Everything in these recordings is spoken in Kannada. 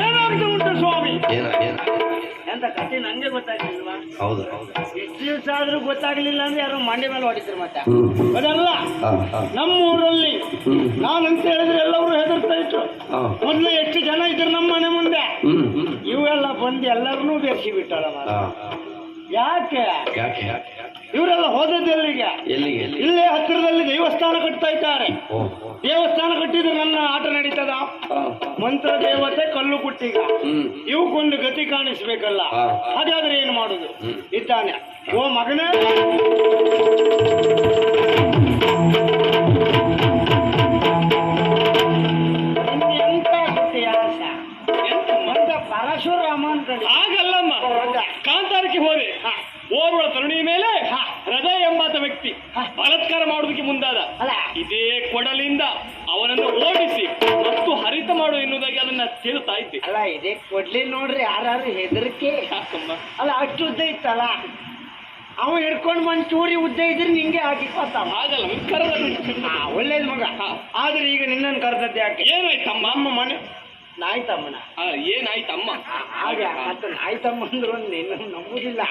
ಏನಾಗ್ತಾ ಉಂಟು ಸ್ವಾಮಿ? ಎಂತ ಕಥೆ ನಂಗೆ ಗೊತ್ತಾಗ್ಲಿಲ್ವಾ? ಹೌದು ಎಷ್ಟು ದಿವಸ ಆದ್ರೂ ಗೊತ್ತಾಗ್ಲಿಲ್ಲ ಅಂದ್ರೆ ಯಾರು ಮಂಡ್ಯ ಮೇಲೆ ಹೊಡಿತಾರೆ ಮತ್ತೆ. ಅದಲ್ಲ ನಮ್ಮೂರಲ್ಲಿ ನಾನಂತ ಹೇಳಿದ್ರೆ ಎಲ್ಲರೂ ಹೆದರ್ತಾ ಇತ್ತು. ಮೊದ್ಲು ಎಷ್ಟು ಜನ ಇದ್ರು ನಮ್ಮ ಮನೆ ಮುಂದೆ, ಇವೆಲ್ಲ ಬಂದು ಎಲ್ಲರನ್ನೂ ಬೆರ್ಸಿ ಬಿಟ್ಟಾಳ. ಯಾಕೆ ಇವರೆಲ್ಲ ಹೋದದ್ದು ಎಲ್ಲಿಗೆ? ಇಲ್ಲೇ ಹತ್ತಿರದಲ್ಲಿ ದೇವಸ್ಥಾನ ಕಟ್ತಾ ಇದ್ದಾರೆ. ದೇವಸ್ಥಾನ ಕಟ್ಟಿದ್ರೆ ನನ್ನ ಆಟ ನಡೀತದ? ಮಂತ್ರ ದೇವತೆ ಕಲ್ಲು ಕುಟ್ಟಿಗ ಇವಕ್ಕೊಂದು ಗತಿ ಕಾಣಿಸ್ಬೇಕಲ್ಲ. ಹಾಗಾದ್ರೆ ಏನು ಮಾಡುದು? ಇದ್ದಾನೆ. ಓ ಮಗನೇ, ಎಂತ ಇತಿಹಾಸ, ಎಂತ ಪರಶುರಾಮ ಅಂತ. ಆಗಲ್ಲಮ್ಮ, ಕಾಂತಾರಕ್ಕೆ ಹೋದೆ. ಓರ್ವಳ ತರುಣಿಯ ಮೇಲೆ ಹೃದಯ ಎಂಬಾತ ವ್ಯಕ್ತಿ ಬಲಾತ್ಕಾರ ಮಾಡುವುದಕ್ಕೆ ಮುಂದಾದ. ಇದೇ ಕೊಡಲಿಂದ ಅವನನ್ನು ಓಡಿಸಿ ಮತ್ತು ಹರಿತ ಮಾಡು ಎನ್ನುವುದಾಗಿ ಅದನ್ನ ಕೇಳ್ತಾ ಇದ್ದೆ. ಅಲ್ಲ ಇದೇ ಕೊಡ್ಲಿ ನೋಡ್ರಿ, ಯಾರು ಹೆದರಿಕೆ ಅಲ್ಲ. ಅಷ್ಟು ಉದ್ದ ಇತ್ತಲ್ಲ, ಅವ ಹಿಡ್ಕೊಂಡು ಬಂದು ಚೂರಿ ಉದ್ದ ಇದ್ರೆ ನಿಂಗೆ ಹಾಕಿ ಆಗಲ್ಲ. ಒಳ್ಳೇದ್ ಮಗ. ಆದ್ರೆ ಈಗ ನಿನ್ನನ್ನು ಕರೆದದ್ದು ಯಾಕೆ? ಏನಾಯ್ತಮ್ಮ? ನಮ್ಮ ಮನೆ ನಾಯಿ ತಮ್ಮನ. ಏನಾಯ್ತಮ್ಮ? ಹಾಗೆ ಮತ್ತೆ ನಾಯಿ ತಮ್ಮ ಅಂದ್ರು ನಿನ್ನ ನಂಬುದಿಲ್ಲ.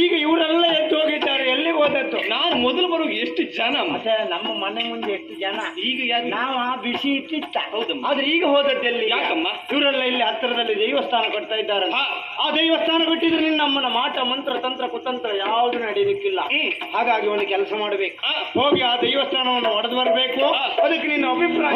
ಈಗ ಇವರೆಲ್ಲ ಎದ್ದು ಹೋಗಿದ್ದಾರೆ. ಎಲ್ಲಿಗೆ ಹೋದದ್ದು? ನಾನು ಮೊದಲು ಬರುವ ಎಷ್ಟು ಜನ ಮತ್ತೆ ನಮ್ಮ ಮನೆ ಮುಂದೆ ಎಷ್ಟು ಜನ. ಈಗ ಯಾರು? ನಾವು ಬಿಸಿ ಇಟ್ಟಿತ್ತ. ಹೌದಮ್ಮ. ಆದ್ರೆ ಈಗ ಹೋದದ್ದು ಎಲ್ಲಿ? ಯಾಕಮ್ಮ? ಇವರೆಲ್ಲ ಇಲ್ಲಿ ಹತ್ತಿರದಲ್ಲಿ ದೇವಸ್ಥಾನ ಕಟ್ತಾ ಇದ್ದಾರೆ. ಆ ದೇವಸ್ಥಾನ ಕಟ್ಟಿದ್ರೆ ನಿನ್ನ ನಮ್ಮನ ಮಾಟ ಮಂತ್ರ ತಂತ್ರ ಕುತಂತ್ರ ಯಾವ್ದು ನಡೆಯಲಿಕ್ಕಿಲ್ಲ. ಹಾಗಾಗಿ ಒಂದು ಕೆಲಸ ಮಾಡಬೇಕು. ಹೋಗಿ ಆ ದೇವಸ್ಥಾನವನ್ನು ಒಡೆದು ಬರಬೇಕು. ಅದಕ್ಕೆ ನಿನ್ನ ಅಭಿಪ್ರಾಯ?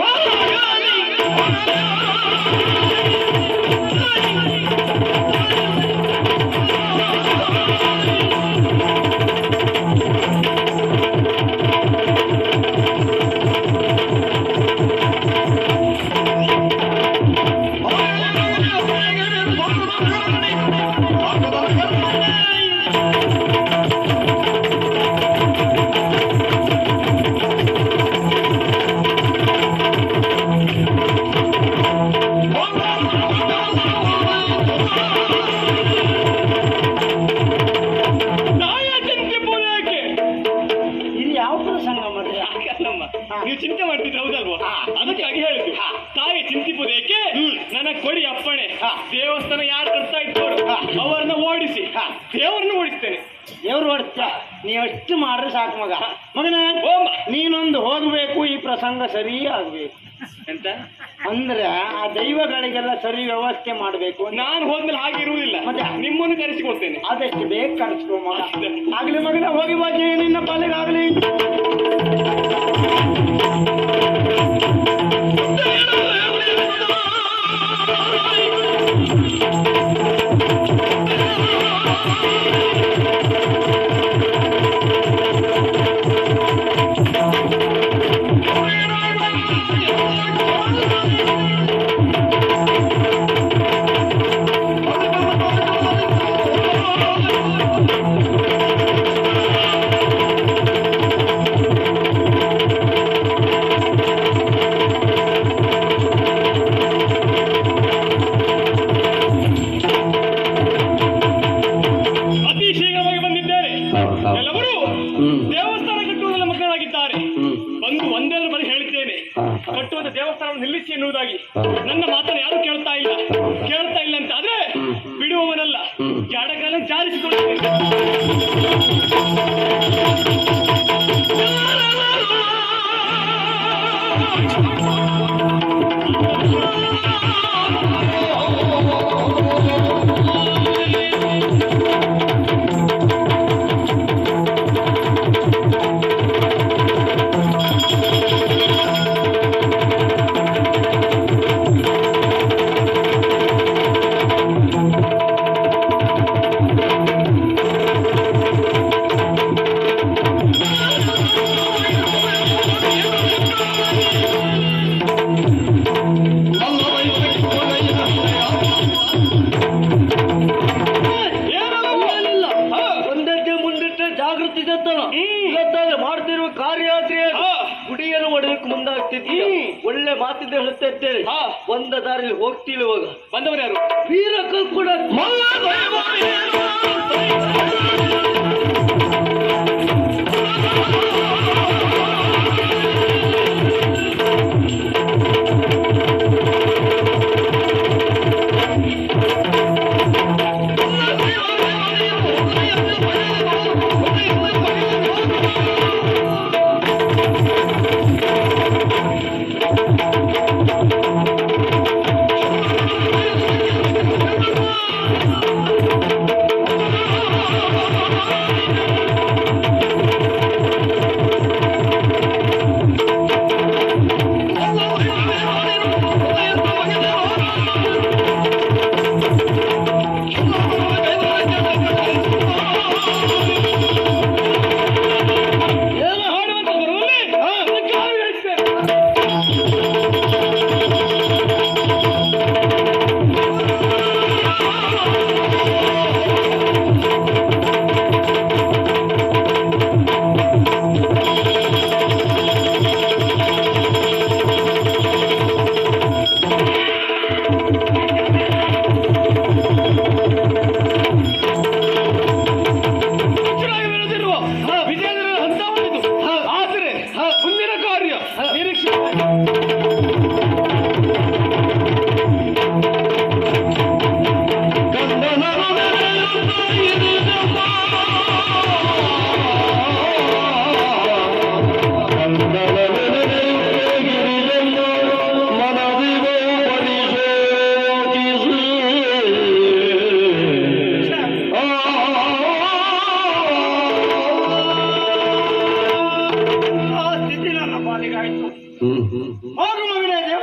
ನೀವು ಚಿಂತೆ ಮಾಡ್ತಿದ್ರೆ ಹೌದಲ್ವಾ? ಅದಕ್ಕಾಗಿ ಹೇಳಿದ್ರು. ತಾಯಿ ಚಿಂತಿಪುದೇಕೆ ನನ್ನ ಕೊಡಿ ಅಪ್ಪಣೆ. ದೇವಸ್ಥಾನ ಯಾರು ಕಟ್ತಾ ಇದ್ದವರು ಅವರನ್ನ ಓಡಿಸಿ ದೇವರನ್ನು ಓಡಿಸ್ತೇನೆ. ದೇವ್ರು ಓಡಿಸ್ತ ನೀ ಎಷ್ಟು ಮಾಡ್ರೆ ಸಾಕು ಮಗ. ಮಗನ ನೀನೊಂದು ಹೋಗ್ಬೇಕು, ಈ ಪ್ರಸಂಗ ಸರಿ ಆಗ್ಬೇಕು. ಎಂತ ಅಂದ್ರೆ ಆ ದೈವಗಳಿಗೆಲ್ಲ ಸರಿ ವ್ಯವಸ್ಥೆ ಮಾಡ್ಬೇಕು. ನಾನು ಹೋದ್ಮೇಲೆ ಹಾಗಿರುವುದಿಲ್ಲ. ಮತ್ತೆ ನಿಮ್ಮನ್ನು ಕರೆಸಿಕೊಡ್ತೇನೆ. ಆದಷ್ಟು ಬೇಗ ಕರೆಸ್ಕೋ ಮಗ. ಆಗ್ಲಿ ಮಗನ, ಹೋಗಿ ಬಾಜಿ ನಿನ್ನ ಪಾಲಿಗಾಗ್ಲಿ. ಕಟ್ಟುವಂತ ದೇವಸ್ಥಾನವನ್ನು ನಿಲ್ಲಿಸಿ ಎನ್ನುವುದಾಗಿ ನನ್ನ ಮಾತನ್ನು ಯಾರು ಕೇಳ್ತಾ ಇಲ್ಲ ಅಂತ ಆದ್ರೆ ಬಿಡುವವನಲ್ಲ, ಜಾಡಕಾಲ ಜಾರಿಸಿಕೊಳ್ಳುತ್ತೇನೆ. ಮಾಡ್ತಿರುವ ಕಾರ್ಯಾತ್ರೆ ಗುಡಿಯನ್ನು ಹೊಡೆಯಕ್ಕೆ ಮುಂದಾಗ್ತಿದ್ದೀಯ. ಒಳ್ಳೆ ಮಾತಿಂದ ಹೇಳುತ್ತಾ ಇದ್ದೇನೆ. ಒಂದ ದಾರಿಯಲ್ಲಿ ಹೋಗ್ತಿಳುವಾಗ ಬಂದವರು ಯಾರು? ವೀರಕ್ಕೂ ಕೂಡ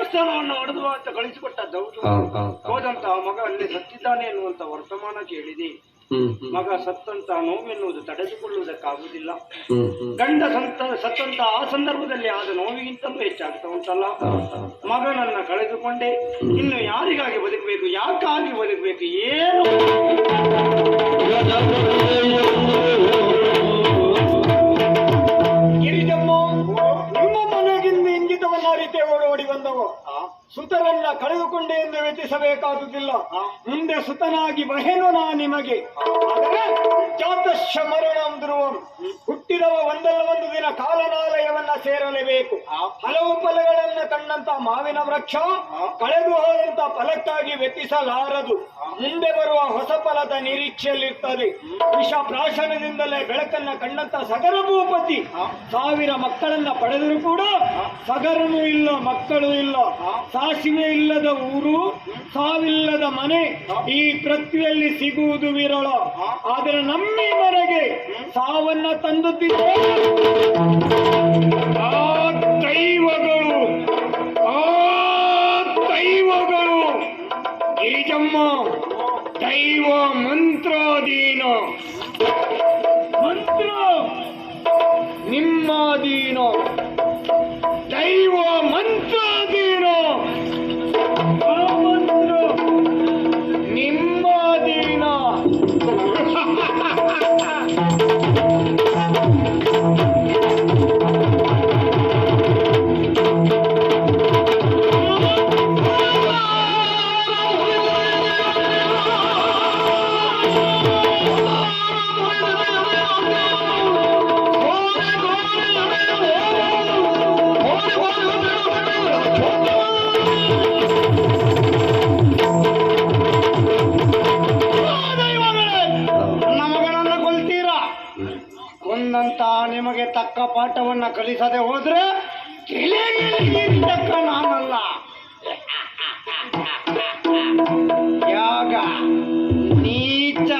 ದೇವಸ್ಥಾನವನ್ನು ಹೊಡೆದು ಅಂತ ಕಳಿಸಿಕೊಟ್ಟದ್ದು ಹೋದಂತ ಮಗ ಅಲ್ಲಿ ಸತ್ತಿದ್ದಾನೆ ಎನ್ನುವಂತ ವರ್ತಮಾನ ಕೇಳಿದೆ. ಮಗ ಸತ್ತಂತ ನೋವೆನ್ನುವುದು ತಡೆದುಕೊಳ್ಳುವುದಕ್ಕಾಗುವುದಿಲ್ಲ. ಗಂಡ ಸತ್ತಂತ ಆ ಸಂದರ್ಭದಲ್ಲಿ ಆದ ನೋವಿಗಿಂತಲೂ ಹೆಚ್ಚಾಗ್ತಾ ಉಂಟಲ್ಲ. ಮಗನನ್ನ ಕಳೆದುಕೊಂಡೆ, ಇನ್ನು ಯಾರಿಗಾಗಿ ಬದುಕಬೇಕು, ಯಾಕಾಗಿ ಬದುಕಬೇಕು, ಏನು ಗಿರಿಜಮ್ಮ ನಿಮ್ಮ ಮನೆಗಿಂದ ಇಂಗಿತವನ್ನ ರೀತಿ ಓಡೋಡಿ ಬಂದವು. ಸುತರನ್ನ ಕಳೆದುಕೊಂಡೆ ಎಂದು ವ್ಯತಿಸಬೇಕಾದುದಿಲ್ಲ. ಮುಂದೆ ಸುತನಾಗಿ ಬಹೇನು ನಾ ನಿಮಗೆ. ಆದರೆ ಜಾತಶ್ಯ ಮರಣಂ ಧ್ರುವಂ, ಹುಟ್ಟಿದವ ಒಂದಲ್ಲ ಒಂದು ದಿನ ಕಾಲನಾಲಯವನ್ನ ಸೇರಲೇಬೇಕು. ಹಲವು ಫಲಗಳನ್ನ ಕಂಡಂತ ಮಾವಿನ ವೃಕ್ಷ ಕಳೆದು ಹೋದಂತ ಫಲಕ್ಕಾಗಿ ವ್ಯತಿಸಲಾರದು. ಮುಂದೆ ಬರುವ ಹೊಸ ಫಲದ ನಿರೀಕ್ಷೆಯಲ್ಲಿರ್ತದೆ. ವಿಷ ಪ್ರಾಶನದಿಂದಲೇ ಬೆಳಕನ್ನ ಕಂಡಂತ ಸಗರ ಭೂಪತಿ 1000 ಮಕ್ಕಳನ್ನ ಪಡೆದರೂ ಕೂಡ ಸಗರನೂ ಇಲ್ಲ, ಮಕ್ಕಳು ಇಲ್ಲ. ಸಾಸಿವೆ ಇಲ್ಲದ ಊರು, ಸಾವಿಲ್ಲದ ಮನೆ ಈ ಪೃಥ್ವಿಯಲ್ಲಿ ಸಿಗುವುದು ವಿರಳ. ಆದರೆ ನಮ್ಮ ಮನೆಗೆ ಸಾವನ್ನ ತಂದುತ್ತಿದ್ದ ಆ ದೈವಗಳು ಗಿರಿಜಮ್ಮ, ದೈವ ಮಂತ್ರಾಧೀನ, ಮಂತ್ರ ನಿಮ್ಮಾಧೀನ, ದೈವ ಮಂತ್ರಾಧೀನ, ಮಂತ್ರ ನಿಮ್ಮಾಧೀನ. ನಿಮಗೆ ತಕ್ಕ ಪಾಠವನ್ನ ಕಲಿಸದೆ ಹೋದ್ರೆ ತಕ್ಕ ನಾನಲ್ಲ. ಯಾಗ ನೀಚ.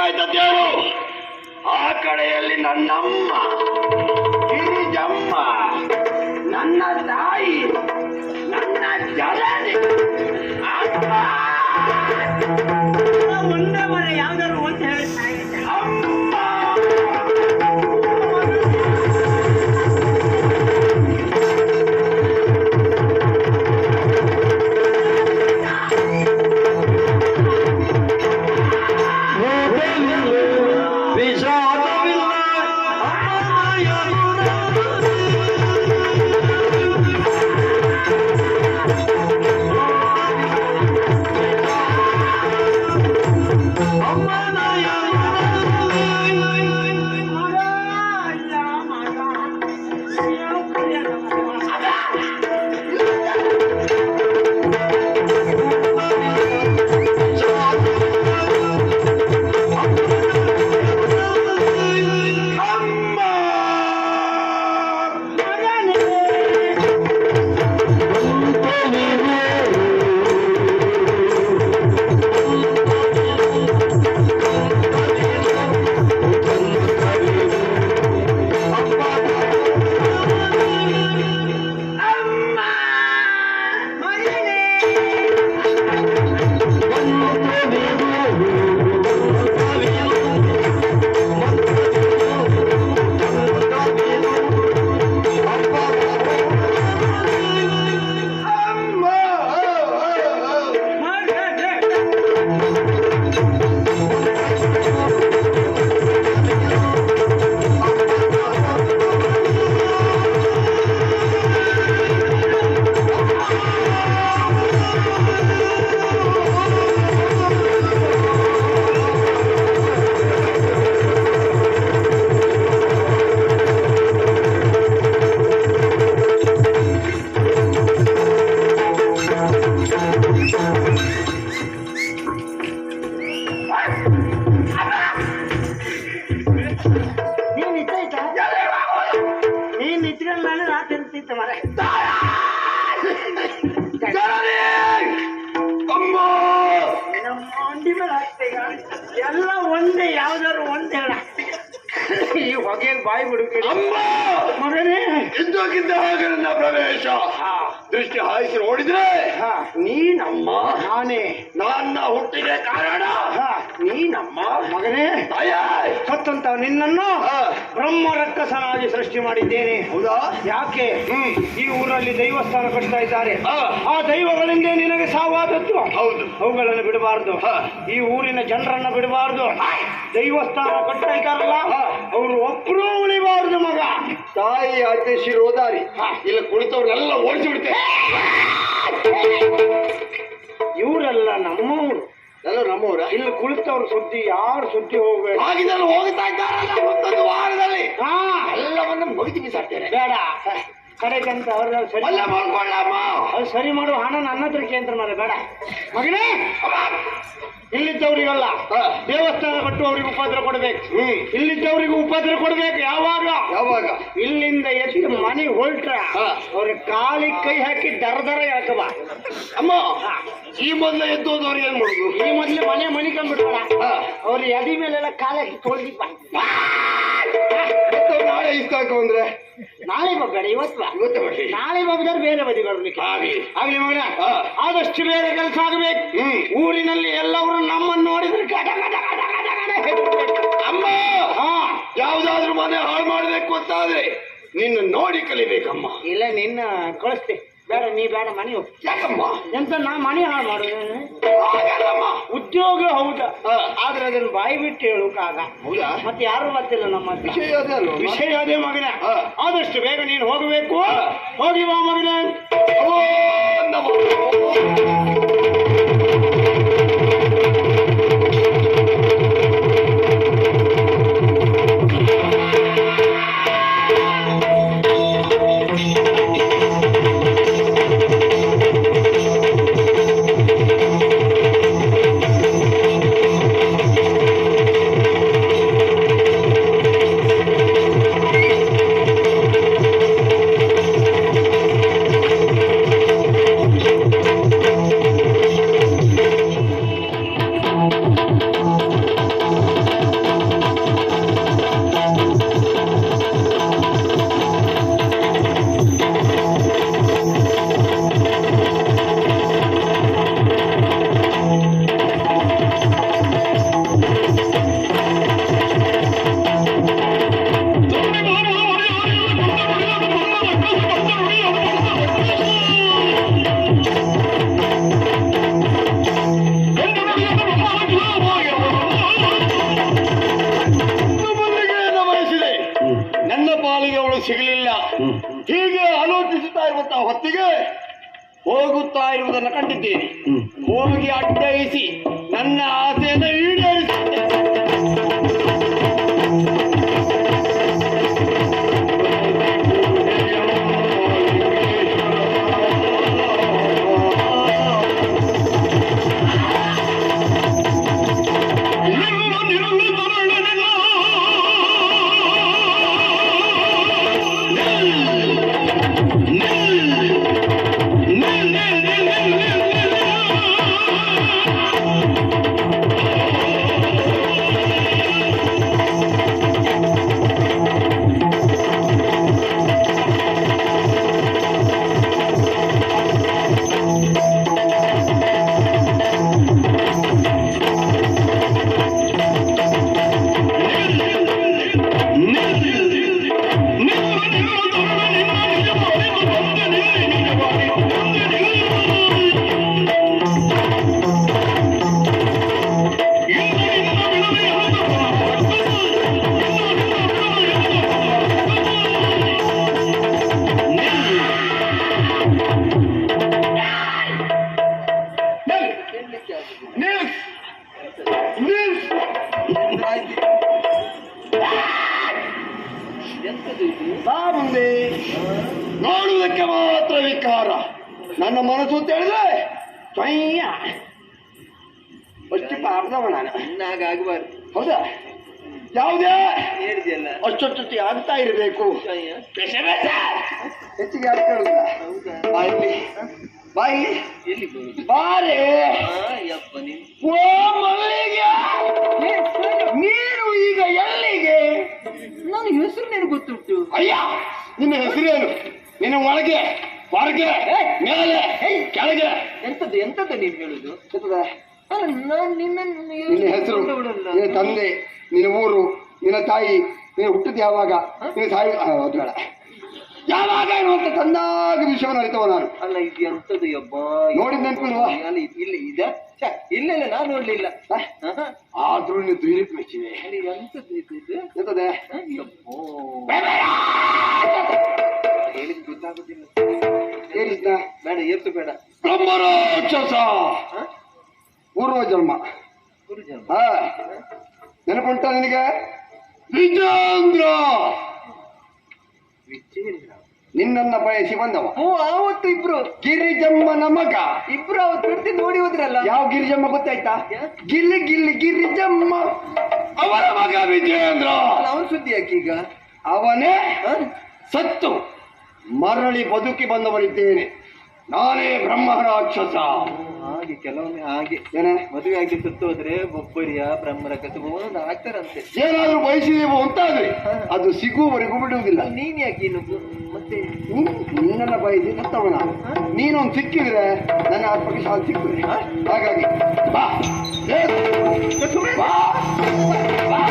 ಏನಾಯ್ತದ್ದೇಳು? ಆ ಕಡೆಯಲ್ಲಿ ನನ್ನಮ್ಮ ಗಿರಿಜಮ್ಮ, ನನ್ನ ತಾಯಿ, ನನ್ನ ಜನನಿ ಅಮ್ಮ. ಒಂದೇ ಮನೆ ಯಾವ್ದಾದ್ರು ಒಂದು ಹೇಳ್ತಾ ಇದ್ದೆ. ಅಮ್ಮ ನೀನ್ ನಿತ್ಕೊಂಡ್ ಮೇಲೆ ನಾ ತಿಂತಿತ್ತು ಮರ. ನಮ್ಮ ಅಂಡಿ ಮೇಲೆ ಹಾಕ್ತೆ ಈಗ. ಎಲ್ಲ ಒಂದೇ, ಯಾವ್ದಾದ್ರು ಒಂದ್ ಹೇಳ. ಈ ಹೊಗೆ ಬಾಯಿ ಬಿಡುತ್ತೆ ಮಗನೇ. ಇದ್ದಕ್ಕಿದ್ದ ಹಾಗೆ ನನ್ನ ಪ್ರವೇಶ ದೃಷ್ಟಿ ಹಾಯಿಸಿ ನೋಡಿದ್ರೆ ನೀನಮ್ಮ, ನಾನೇ. ನನ್ನ ಹುಟ್ಟಿಗೆ ಕಾರಣ ನೀನಮ್ಮ ಮಗನೇ. ತಾಯ ಸತ್ತಂತ ನಿನ್ನನ್ನು ಬ್ರಹ್ಮ ರಕ್ಕಸನಾಗಿ ಸೃಷ್ಟಿ ಮಾಡಿದ್ದೇನೆ. ಹೌದಾ? ಯಾಕೆ? ಈ ಊರಲ್ಲಿ ದೈವಸ್ಥಾನ ಕಟ್ತಾ ಇದ್ದಾರೆ. ಆ ದೈವಗಳಿಂದ ನಿನಗೆ ಸಾವಾದದ್ದು. ಹೌದು. ಅವುಗಳನ್ನು ಬಿಡಬಾರ್ದು. ಈ ಊರಿನ ಜನರನ್ನ ಬಿಡಬಾರ್ದು. ದೈವಸ್ಥಾನ ಕಟ್ತಾ ಇದ್ದಾರಲ್ಲ, ಅವರು ಒಬ್ಬರೂ ಉಳಿಬಾರ್ದು ಮಗ. ತಾಯಿ ಆಜ್ಞೆ ಶಿರೋದಾರಿ. ಇಲ್ಲ ಕುಳಿತವ್ರನ್ನೆಲ್ಲ ಓಡಿಸಿ ಬಿಡ್ತೇನೆ. ಇವರೆಲ್ಲ ನಮ್ಮವರು. ಎಲ್ಲ ನಮ್ಮವ್ರ. ಇಲ್ಲಿ ಕುಳಿತವ್ರ ಸುದ್ದಿ ಯಾರು ಸುದ್ದಿ ಹೋಗ್ಬೇಕು. ಆಗಿದ್ದಲ್ಲಿ ಹೋಗ್ತಾ ಇದ್ದಾರಲ್ಲ ಒಂದೊಂದು ವಾರದಲ್ಲಿ ಹಾ, ಎಲ್ಲವನ್ನ ಮುಗಿದು ಬಿಸಾಡ್ತೇನೆ. ಬೇಡ ಕಡೆಗಂತ ಅವ್ರ ಸರಿ ಅಲ್ಲ ಮಾಡ್ಕೊಳ್ಳಮ್ಮ. ಅದು ಸರಿ ಮಾಡುವ ಹಣ ನನ್ನ ಹತ್ರ ಕೇಂದ್ರ ಮಾಡ ಬೇಡ ಮಗನೇ. ಇಲ್ಲಿದ್ದವರಿಗಲ್ಲ, ದೇವಸ್ಥಾನ ಕಟ್ಟುವವರಿಗೆ ಉಪದ್ರ ಕೊಡ್ಬೇಕು. ಇಲ್ಲಿದ್ದವರಿಗೆ ಉಪದ್ರ ಕೊಡ್ಬೇಕು. ಯಾವಾಗ? ಯಾವಾಗ? ಇಲ್ಲಿಂದ ಎದ್ದು ಮನೆಗೆ ಹೊಲ್ಟ್ರ ಅವ್ರ ಕಾಲಿಗೆ ಕೈ ಹಾಕಿ ದರ ಯಾಕವ ಅಮ್ಮ. ಈ ಮೊದಲ ಎದ್ದು ಹೋದವ್ರಿಗೆ ಏನ್ ಮಾಡುದು? ಈ ಮೊದ್ಲು ಮನೆ ಮನಿಕೊಂಡ್ಬಿಡ್ತಾರ. ಅವ್ರ ಎದಿ ಮೇಲೆಲ್ಲ ಕಾಲ ಹಾಕಿ ತೊಳ್ದಿಪ್ಪ. ನಾಳೆ ಇಷ್ಟಾಕ ಅಂದ್ರೆ ನಾಳೆ ಬಗ್ಬೇಡ, ಇವತ್ತು ಬಾ. ಇವತ್ತೇ ಮಾಡಿ. ನಾಳೆ ಬಗ್ದಾರೆ ಬೇರೆ ಬದಿ ಬರ್ಲಿಕ್ಕೆ ಆಗ್ಲಿ ಮಗನ. ಆದಷ್ಟು ಬೇರೆ ಕೆಲಸ ಆಗ್ಬೇಕು. ಊರಿನಲ್ಲಿ ಎಲ್ಲವರು ನಮ್ಮನ್ನು ನೋಡಿದ್ರೆ ಗಡ ಗಡ ಗಡ ಗಡ ಗಡ ಹೆದ್ರ್ಬೇಕು. ಅಮ್ಮ, ಯಾವ್ದಾದ್ರು ಮನೆ ಹಾಳು ಮಾಡ್ಬೇಕು ಅಂತಾದ್ರೆ ನಿನ್ನ ನೋಡಿ ಕಲಿಬೇಕಮ್ಮ. ಇಲ್ಲ ನಿನ್ನ ಕಳಿಸ್ತೆ. ಬೇಡ, ನೀ ಬೇಡ, ಮನೆ ಹೋಗಿ. ಯಾಕಮ್ಮ? ಎಂತ ನಾ ಮನೆ ಹಾಳು ಮಾಡೋದು? ಹಾಗಲ್ಲಮ್ಮ. ಉದ್ಯೋಗ ಹೌದಾ, ಆದ್ರೆ ಅದನ್ನ ಬಾಯಿ ಬಿಟ್ಟು ಹೇಳೋಕಾಗ. ಹೌದಾ? ಮತ್ತೆ ಯಾರು ಗೊತ್ತಿಲ್ಲ ನಮ್ಮ ಹತ್ರ. ವಿಷಯ ಅದೇ ಅಲ್ವಾ? ವಿಷಯ ಅದೇ ಮಗನ. ಆದಷ್ಟು ಬೇಗ ನೀನು ಹೋಗಬೇಕು. ಹೋಗಿ ಬಾ ಮಗನ. ಓ ನಮೋ. ಮಾಡುವುದನ್ನು ಕಂಡಿದ್ದೇನೆ. ಹೋಗಿ ಅಡ್ಡಯಿಸಿ ನನ್ನ ಆಸೆಯನ್ನು ಈಡೇರಿಸುತ್ತೇನೆ. ನೋಡುವುದಕ್ಕೆ ಮಾತ್ರ ವಿಕಾರ, ನನ್ನ ಮನಸ್ಸು ಅಂತ ಹೇಳಿದ್ರೆ ಸ್ವಯ್ಯ ಅಷ್ಟು ಪಾಪದವ ನಾನು. ಆಗಬಾರ್ದು. ಹೌದಾ? ಯಾವುದೇ ಹೇಳಿದೆಯಲ್ಲ ಅಷ್ಟೊತ್ತಿ ಆಗ್ತಾ ಇರಬೇಕು. ಹೆಚ್ಚಿಗೆ ಆಗ್ತಾ ಬಾಯಿ ಬಾಯಿ ಎಲ್ಲಿ ಬಾರೆ ಯಪ್ಪ ನೀನು. ಓ ಮಗಳಿಗೆ ನೀನು ಈಗ ಎಲ್ಲಿಗೆ? ನನ್ನ ಹೆಸರು ನಿನಗೆ ಗೊತ್ತುಂಟು. ಅಯ್ಯ, ನಿನ್ನ ಹೆಸರೇನು? ನಿನ್ನ ಒಳಗೆ ಹೊರಗೆ ಮೇಲೆ ಕೆಳಗೆ ಎಂತದ್ದು ಎಂತದ್ದು ನೀನು ಹೇಳುದು? ನಿನ್ನ ಹೆಸರು, ನಿನ್ನ ತಂದೆ, ನಿನ್ನ ಊರು, ನಿನ್ನ ತಾಯಿ, ನೀನು ಹುಟ್ಟಿದ ಯಾವಾಗ, ನಿನ್ನ ತಾಯಿ ಅದು ಬೇಡ, ಯಾವಾಗ ಅಂತ ತಂದಾಗ ವಿಷಯವನ್ನು ಅರಿತವ ನಾನು. ಅಲ್ಲ ಇದು ಎಂತದ್ದು ಯಬ್ಬ? ನೋಡಿದ ನೆನಪಿಲ್ವಾ? ಅಲ್ಲಿ ಇಲ್ಲಿ ಇದೆ ಇಲ್ಲ ಇಲ್ಲ ನಾನು ನೋಡ್ಲಿಲ್ಲ. ಆದ್ರೂ ನೀವು ದುಯ್ಲಿಕ್ಕೆ ಮೆಚ್ಚಿದೆ. ಅಲ್ಲಿ ಎಂತದ್ದು ಇದು ಎಂತದೆ? ಹೇಳಿದ್ ಗೊತ್ತಾಗುದಿಲ್ಲ. ಹೇಳಿದ್ನ ಬೇಡ ಎತ್ತು ಬೇಡ. ಬ್ರಹ್ಮರಾಕ್ಷಸ ಪೂರ್ವ ಜನ್ಮ. ಗುರುಜನ್ಮ. ಹಾ, ನೆನಪುಂಟ ನಿನಗೆ? ವಿಜೇಂದ್ರ ವಿಜೇಂದ್ರ ನಿನ್ನನ್ನ ಬಯಸಿ ಬಂದವ. ಓ ಆವತ್ತು ಇಬ್ರು ಗಿರಿಜಮ್ಮನ ಮಗ. ಇಬ್ರು ಅವತ್ತು ಬಿಡ್ತಿ ನೋಡಿ ಹೋದ್ರಲ್ಲ. ಯಾವ ಗಿರಿಜಮ್ಮ ಗೊತ್ತಾಯ್ತಾ? ಗಿಲ್ಲಿ ಗಿಲ್ಲಿ ಗಿರಿಜಮ್ಮ ಅವರ ಮಗ ವಿಜೇಂದ್ರ. ಅವನ್ ಸುದ್ದಿ ಯಾಕೆ ಈಗ? ಅವನೇ ಸತ್ತು ಮರಳಿ ಬದುಕಿ ಬಂದವರಿದ್ದೇನೆ. ನಾನೇ ಬ್ರಹ್ಮ ರಾಕ್ಷಸ. ಹಾಗೆ ಕೆಲವೊಮ್ಮೆ ಹಾಗೆ ಏನೇ ಮದುವೆ ಆಗಿ ಸುತ್ತ ಹೋದ್ರೆ ಒಬ್ಬರಿಯ ಬ್ರಹ್ಮರ ಕಸಬು ಒಂದೊಂದು ಆಗ್ತಾರಂತೆ. ಏನಾದ್ರೂ ಬಯಸಿದೆವು ಅಂತಾದ್ರೆ ಅದು ಸಿಗುವವರೆಗೂ ಬಿಡುವುದಿಲ್ಲ. ನೀನ್ ಯಾಕೆ ಇನ್ನು ಮತ್ತೆ ನಿನ್ನನ್ನ ಬಯಸಿ ಸತ್ತವನ ನೀನೊಂದು ಸಿಕ್ಕಿದ್ರೆ ನನ್ನ ಆತ್ಮಕ್ಕೆ ಶಾಂತಿ ಸಿಕ್ಕಿದ್ರೆ. ಹಾಗಾಗಿ ಬಾ ಬಾ ಬಾ.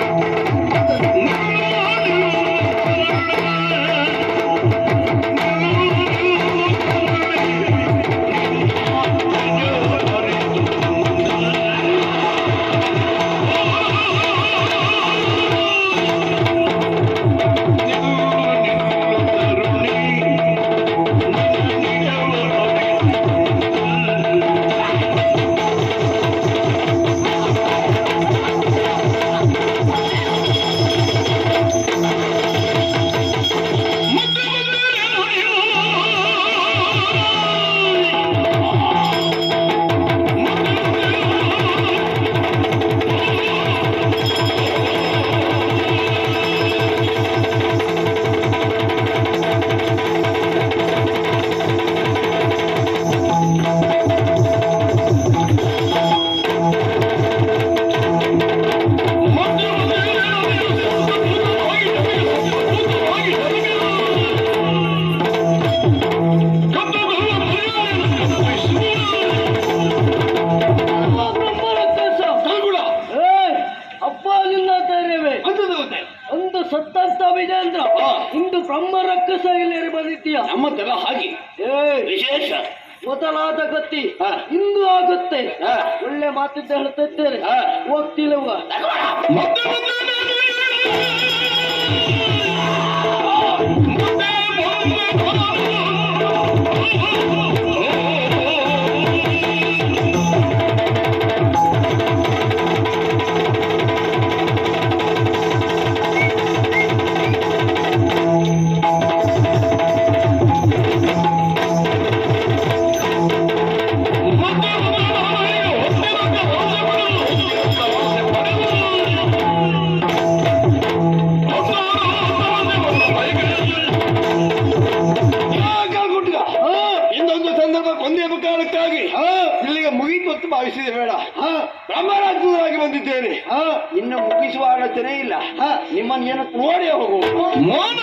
ಇಂದು ಬ್ರಹ್ಮ ರಕ್ಕಸ ಇಲ್ಲಿ ಬಂದಿದ್ದೀಯ. ನಮ್ಮದೆಲ್ಲ ಹಾಗೆ ವಿಶೇಷ ಮೊದಲಾದ ಗತಿ ಇಂದು ಆಗುತ್ತೆ. ಒಳ್ಳೆ ಮಾತಿದ್ದ ಹೇಳ್ತಾ ಇದ್ದೇನೆ, ಹೋಗ್ತಿಲ್ಲವ. ಬ್ರಹ್ಮರಾಜ್ಯವಾಗಿ ಬಂದಿದ್ದೇನೆ. ಇನ್ನು ಮುಗಿಸುವ ಆಲೋಚನೆ ಇಲ್ಲ. ನಿಮ್ಮನ್ನು ಏನೋ ನೋಡಿ ಹೋಗು. ಮೌನ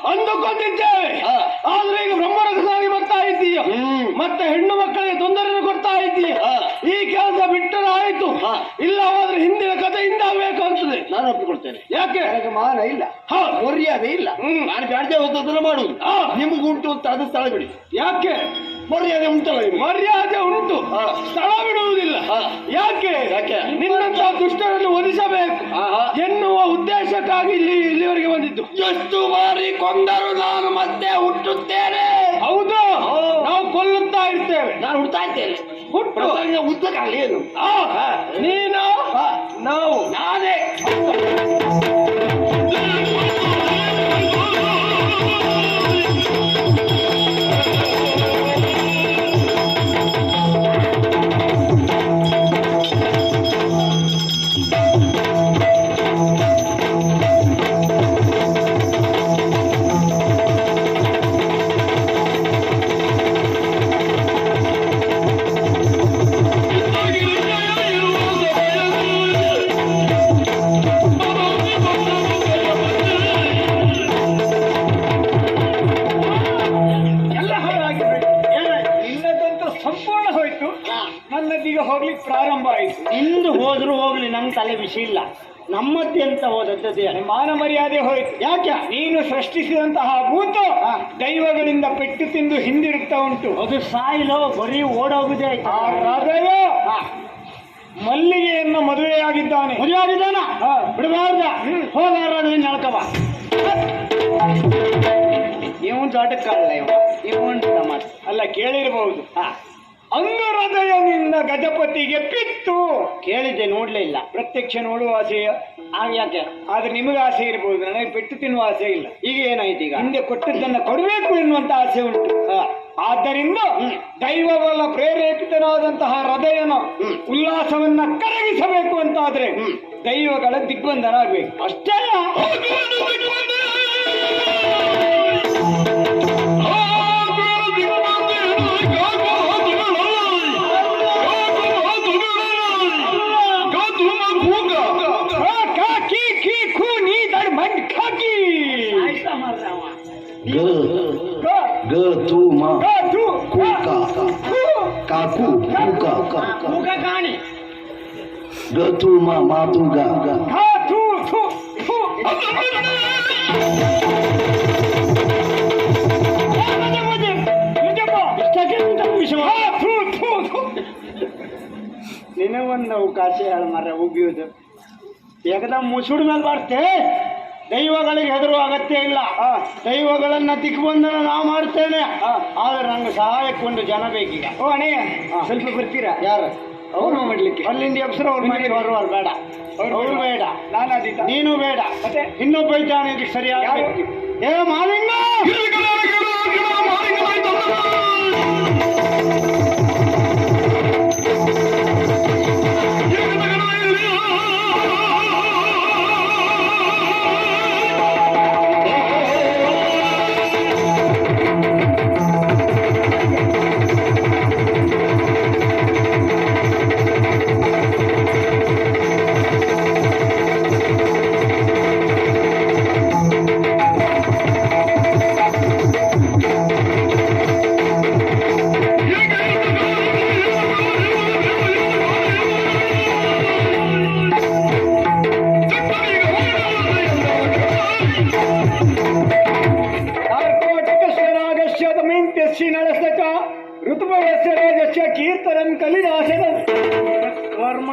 ಅಂದುಕೊಂಡಿದ್ದೇವೆ. ಆದ್ರೆ ಈಗ ಬ್ರಹ್ಮರಕ್ಷಸಾಗಿ ಬರ್ತಾ ಇದ್ದೀಯ, ಮತ್ತೆ ಹೆಣ್ಣು ಮಕ್ಕಳಿಗೆ ತೊಂದರೆ ಕೊಡ್ತಾ ಇದ್ದೀಯ. ಈ ಕೆಲಸ ಬಿಟ್ಟರೆ ಆಯ್ತು, ಇಲ್ಲ ಹೋದ್ರೆ ಹಿಂದಿನ ಕಥೆಯಿಂದ ಆಗ್ಬೇಕಾಗ್ತದೆ. ನಾನು ಒಪ್ಪಿಕೊಳ್ತೇನೆ. ಯಾಕೆ? ನನಗೆ ಮಾನ ಇಲ್ಲ, ಮರ್ಯಾದೆ ಇಲ್ಲ. ನಾನು ಬ್ಯಾಡ್ದೆ ಹೋದದನ್ನ ಮಾಡುವುದು. ನಿಮ್ಗೆ ಉಂಟು ಅಂತ ಅದು ಸ್ಥಳ ಬಿಡಿ. ಯಾಕೆ? ಮರ್ಯಾದೆ ಉಂಟಲ್ಲ ನಿಮ್ಗೆ. ಮರ್ಯಾದೆ ಉಂಟು, ಸ್ಥಳ ಬಿಡುವುದಿಲ್ಲ. ಯಾಕೆ? ನಿನ್ನಂತಹ ದುಷ್ಟರನ್ನು ಒದಿಸಬೇಕು ಎನ್ನುವ ಉದ್ದೇಶಕ್ಕಾಗಿ ಇಲ್ಲಿವರೆಗೆ ಬಂದಿದ್ದು. ಎಷ್ಟು ಬಾರಿ ಕೊಂದರು ನಾನು ಮತ್ತೆ ಹುಟ್ಟುತ್ತೇನೆ. ಹೌದು, ನಾವು ಕೊಲ್ಲುತ್ತಾ ಇರ್ತೇವೆ. ನಾನು ಹುಡ್ತಾ ಇದ್ದೇನೆ. ಹುಟ್ಟು ಉದ್ದಕ್ಕಾಗಲಿ ಏನು? ನೀನು ನಾವು ನಾನೇ ನನ್ನದೀಗ ಹೋಗ್ಲಿಕ್ಕೆ ಪ್ರಾರಂಭ ಆಯಿತು. ಇಂದು ಹೋದ್ರು ಹೋಗ್ಲಿ, ನಮ್ಗೆ ತಲೆ ವಿಷಯ ಇಲ್ಲ. ನಮ್ಮತ್ತೆ ಅಂತ ಹೋದದ್ದೇ ಮಾನ ಮರ್ಯಾದೆ ಹೋಯ್ತು. ಯಾಕೆ? ನೀನು ಸೃಷ್ಟಿಸಿದಂತಹ ಭೂತ ದೈವಗಳಿಂದ ಪೆಟ್ಟು ತಿಂದು ಹಿಂದಿರುಗ್ತಾ ಉಂಟು. ಅದು ಸಾಯಿಲೋ ಬರೀ ಓಡೋಗುದೇ ಆಯ್ತು. ಆ ಹೃದಯ ಮಲ್ಲಿಗೆಯನ್ನು ಮದುವೆಯಾಗಿದ್ದಾನೆ. ಮದುವೆಯಾಗಿದ್ದಾನ? ಬಿಡಬಾರ್ದ. ಹೋಗಾರ ನಳ್ಕವ. ಇವನ್ ದೊಡ್ಡಕ್ಕಲ್ಲ ಇವನ್ ಮಾತು ಅಲ್ಲ, ಕೇಳಿರಬಹುದು. ಅಂಗ ಹೃದಯನಿಂದ ಗಜಪತಿಗೆ ಪಿತ್ತು. ಕೇಳಿದ್ದೆ, ನೋಡ್ಲೇ ಇಲ್ಲ. ಪ್ರತ್ಯಕ್ಷ ನೋಡುವ ಆಸೆಯ ಯಾಕೆ? ಆದ್ರೆ ನಿಮಗೆ ಆಸೆ ಇರಬಹುದು, ನನಗೆ ಪೆಟ್ಟು ತಿನ್ನುವ ಆಸೆ ಇಲ್ಲ. ಈಗ ಏನಾಯ್ತು? ಈಗ ಹಿಂದೆ ಕೊಟ್ಟದ್ದನ್ನ ಕೊಡಬೇಕು ಎನ್ನುವಂತ ಆಸೆ ಉಂಟು. ಆದ್ದರಿಂದ ದೈವಬಲ ಪ್ರೇರೇಪಿತನಾದಂತಹ ಹೃದಯನ ಉಲ್ಲಾಸವನ್ನ ಕರಗಿಸಬೇಕು ಅಂತಾದ್ರೆ ದೈವಗಳ ದಿಗ್ಬಂಧನ ಆಗ್ಬೇಕು. ಅಷ್ಟೇ. ಕಾಣಿ ಗತು ಮಾತು ನಿನಗೊಂದು ಅವಕಾಶ ಹೇಳ ಮರ ಉಗಿಯುವುದು. ಏಕದಮ್ ಮುಸುಡು ಮೇಲೆ ಬರ್ತೆ. ದೈವಗಳಿಗೆ ಹೆದರುವ ಅಗತ್ಯ ಇಲ್ಲ. ದೈವಗಳನ್ನ ದಿಗ್ಬಂಧನ ನಾವು ಮಾಡ್ತೇನೆ. ಆದ್ರೆ ನಂಗೆ ಸಹಾಯಕ್ಕೊಂದು ಜನ ಬೇಕೀಗ. ಓ ಅಣ್ಣಯ್ಯ, ಸ್ವಲ್ಪ ಬರ್ತೀರಾ? ಯಾರು? ಅವ್ರು ಮಾಡ್ಲಿಕ್ಕೆ ಅಲ್ಲಿಂದ ಎಬ್ಸರು ಅವ್ರ ಮನೆಗೆ ಬರುವರು ಬೇಡ. ಅವ್ರು ಬೇಡ, ನಾನಾದೀತ, ನೀನು ಬೇಡ. ಮತ್ತೆ ಇನ್ನೊಬ್ಬ ಇದ್ದಾನೆ ಇದಕ್ಕೆ ಸರಿಯಾಗಿ. ಏ ಮಾಲಿಂಗ,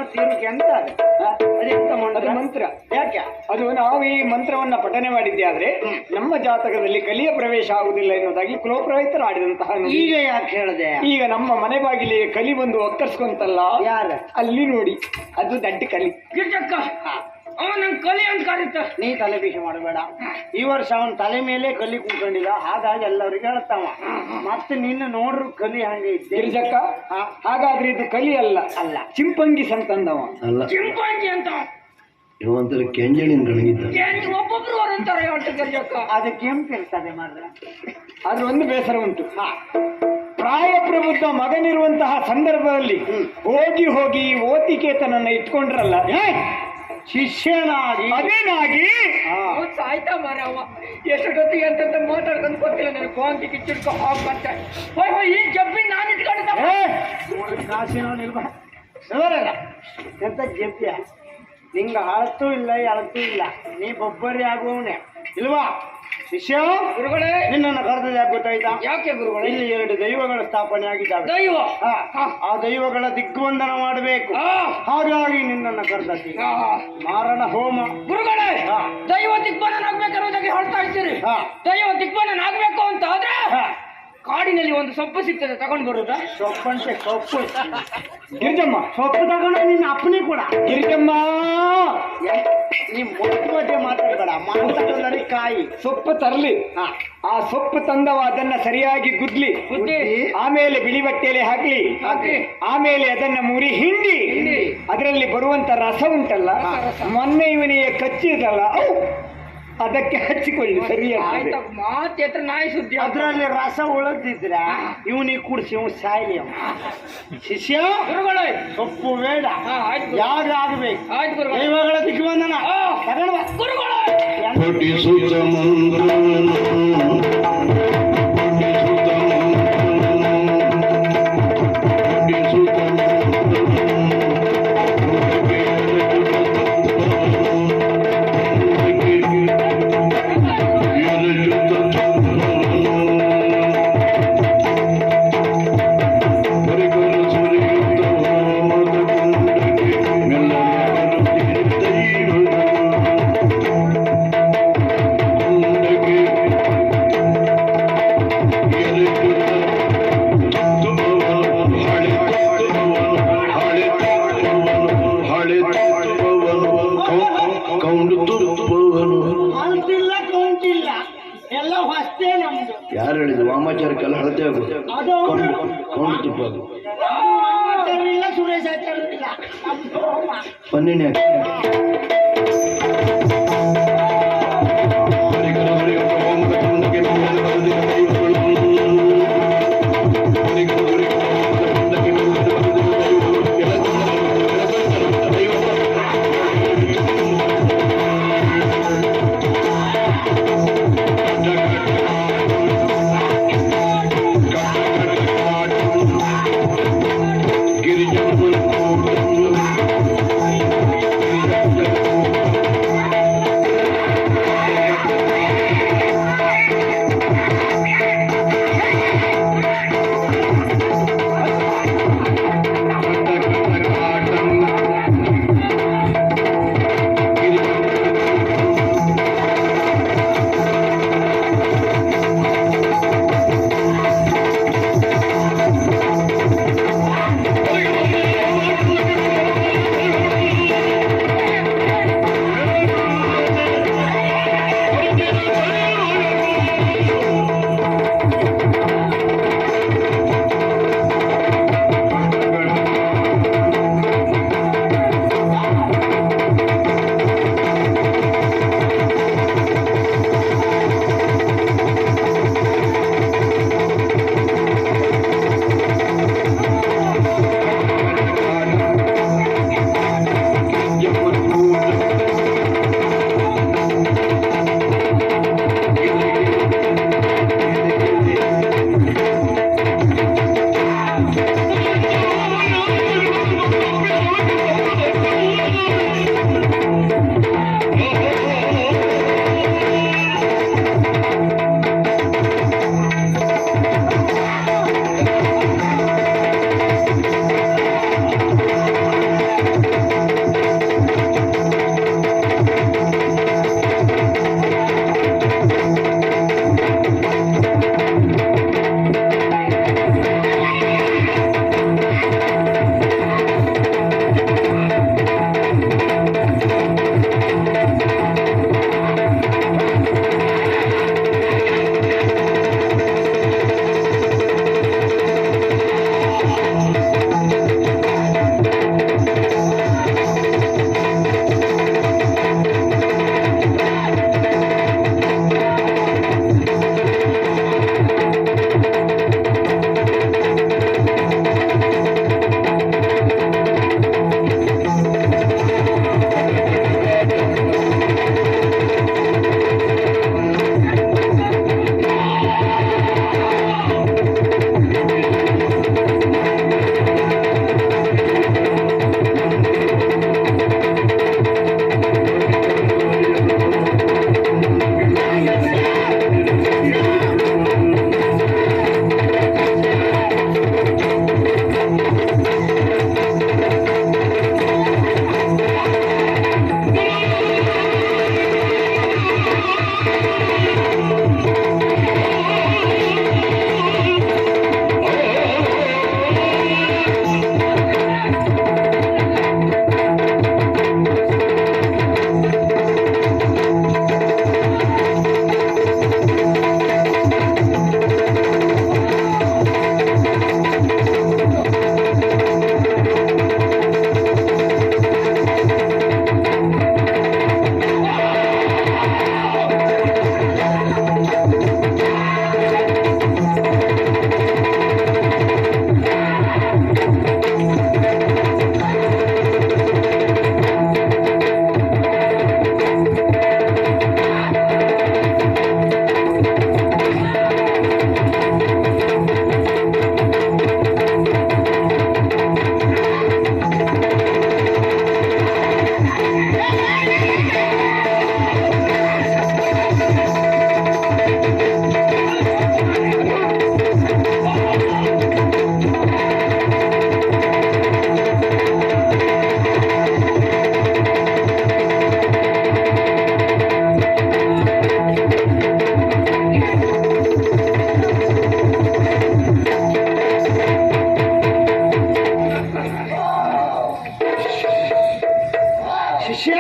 ಮತ್ತೆ ಇರೋಕೆ ಎಂತ ಅದು? ಅದೆಂತ ಅದು ಮಂತ್ರ. ಯಾಕೆ? ಅದು ನಾವು ಈ ಮಂತ್ರವನ್ನ ಪಠನೆ ಮಾಡಿದ್ದೆ ಆದ್ರೆ ನಮ್ಮ ಜಾತಕದಲ್ಲಿ ಕಲಿಯ ಪ್ರವೇಶ ಆಗುವುದಿಲ್ಲ ಎನ್ನುವುದಾಗಿ ಕುಲೋಪುರೋಹಿತರು ಆಡಿದಂತಹ ನುಡಿ. ಈಗ ಯಾಕೆ ಹೇಳಿದೆ? ಈಗ ನಮ್ಮ ಮನೆ ಬಾಗಿಲಿಗೆ ಕಲಿ ಬಂದು ಒಕ್ಕರ್ಸ್ಕೊಂತಲ್ಲ, ಯಾರ? ಅಲ್ಲಿ ನೋಡಿ, ಅದು ದಡ್ಡ ಕಲಿ. ಗಿರ್ಜಕ್ಕ ಅವ ನಂಗೆ ಕಲಿ ಅಂತ ಕರೀತ. ನೀ ತಲೆ ಬಿಸಿ ಮಾಡಬೇಡ. ಈ ವರ್ಷ ಅವನ ತಲೆ ಮೇಲೆ ಕಲಿ ಕೂತ್ಕೊಂಡಿಲ್ಲ, ಹಾಗಾಗಿ ಎಲ್ಲರಿಗೆ ಹೇಳ್ತಾವ. ಮತ್ತೆ ನಿನ್ನ ನೋಡ್ರು ಕಲಿ ಹಂಗೆ ಇದ್ದೆ. ಗಿರಿಜಕ್ಕ, ಹಾಗಾದ್ರೆ ಇದು ಕಲಿ ಅಲ್ಲ, ಅಲ್ಲ ಚಿಂಪಂಗಿ ಸಂತಂದವ. ಅಲ್ಲ, ಚಿಂಪಾಂಜಿ ಅಂತ ಇವಂತರ ಕೆಂಜಳಿನ ಗಣಗಿದ್ದ. ಒಬ್ಬೊಬ್ರು ಅಂತಾರೆ. ಅದಕ್ಕೆ ಕೆಂಪು ಇರ್ತದೆ ಮಾತ್ರ. ಆದ್ರೆ ಒಂದು ಬೇಸರ ಉಂಟು. ಪ್ರಾಯ ಪ್ರಬುದ್ಧ ಮಗನಿರುವಂತಹ ಸಂದರ್ಭದಲ್ಲಿ ಹೋಗಿ ಹೋಗಿ ಓತಿಕೇತನನ್ನ ಇಟ್ಕೊಂಡ್ರಲ್ಲ, ಶಿಷ್ಯನಾಗಿ ಅದೇನಾಗಿ ಆಯ್ತಾ ಮಾರವ್ವ. ಎಷ್ಟೊತ್ತಿಗೆ ಅಂತ ಮಾತಾಡ್ಕೊಂಡು ಗೊತ್ತಿಲ್ಲ ನನಗೆ. ಕೋಂತಿ ಕಿಚ್ಚಿಡ್ಕೊ ಹೋಗಿ ಬರ್ತೆ. ಈ ಜಬ್ಬಿನ ನಾನು ಇಟ್ಕೊಂಡಿದ್ದ ಎಂತ ಜಬ್ಬಿಯ? ನಿಂಗ ಅಳತೂ ಇಲ್ಲ ಎಳತೂ ಇಲ್ಲ, ನೀ ಬೊಬ್ಬರಿ ಆಗುವವನೇ ಇಲ್ವಾ? ಶಿಷ್ಯ ಗುರುಗಳೇ, ನಿನ್ನನ್ನು ಕರೆದ ಗೊತ್ತಾಯ್ತಾ? ಯಾಕೆ ಗುರುಗಳೇ? ಇಲ್ಲಿ 2 ದೈವಗಳ ಸ್ಥಾಪನೆ ಆಗಿದ್ದಾವೆ. ದೈವ ಆ ದೈವಗಳ ದಿಗ್ಬಂಧನ ಮಾಡಬೇಕು, ಹಾಗಾಗಿ ನಿನ್ನನ್ನು ಕರೆದದ್ದು. ಮಾರಣ ಹೋಮ. ಗುರುಗಳೇ, ದೈವ ದಿಗ್ಬಂಧನ ಆಗ್ಬೇಕನ್ನೋದಾಗಿ ಹೇಳ್ತಾ ಇದ್ದೀರಿ. ದೈವ ದಿಗ್ಬಂಧನ ಆಗ್ಬೇಕು ಅಂತ ಆದ್ರೆ ಕಾಡಿನಲ್ಲಿ ಒಂದು ಸೊಪ್ಪು ಸಿಗ್ತದೆ, ತಗೊಂಡು ಬರುದಾ? ಸೊಪ್ಪಂತೆ ಸೊಪ್ಪು. ಗಿರಿಜಮ್ಮ, ಸೊಪ್ಪು ತಗೊಂಡು ನಿನ್ನ ಅಪ್ಪನಿ ಕೂಡ. ಗಿರಿಜಮ್ಮ, ನೀ ಮೊಟ್ಟೆ ಮಾತಾಡ್ಬೇಡ, ಮಾತಾಡೋದ್ರೆ ಕಾಯಿ. ಸೊಪ್ಪು ತರಲಿ. ಆ ಸೊಪ್ಪು ತಂದವ ಅದನ್ನ ಸರಿಯಾಗಿ ಗುದ್ಲಿ, ಆಮೇಲೆ ಬಿಳಿ ಬಟ್ಟೆಯಲ್ಲಿ ಹಾಕ್ಲಿ, ಆಮೇಲೆ ಅದನ್ನ ಮುರಿ ಹಿಂಡಿ ಅದರಲ್ಲಿ ಬರುವಂತ ರಸ ಉಂಟಲ್ಲ, ಮೊನ್ನೆ ಇವನಿಗೆ ಕಚ್ಚಿದಲ್ಲ, ಅದಕ್ಕೆ ಹಚ್ಚಿಕೊಳ್ಳಿ, ಸರಿಯಾಗಿ. ಮಾತ್ರ ನಾಯಿ ಸುದ್ದಿ. ಅದರಲ್ಲಿ ರಸ ಉಳಿದಿದ್ರ ಇವನಿಗೆ ಕುಡಿಸಿ ಇವ್ ಸಾಯ್ಲಿ. ಶಿಷ್ಯ ಗುರುಗಳೇ, ಸೊಪ್ಪು ಬೇಡ, ಯಾರು ಆಗ್ಬೇಕು? ದೈವಗಳ ದಿಗ್ಬಂಧನ ಗುರುಗಳೇ. ಎಲ್ಲ ಹೊಸ್ತೇ ನಮ್ದು. ಯಾರು ಹೇಳಿದ್ರು? ವಾಮಾಚಾರಕ್ಕೆಲ್ಲ ಹಳತೆ ಆಗುದು, ಕೌಂಡು ತುಪ್ಪ ಅದು. ಸುರೇಶ್ ಆಚಾರ್ಯ ಪನ್ನಿನೇ ಗಿರಿಜ ಶಿಷ್ಯ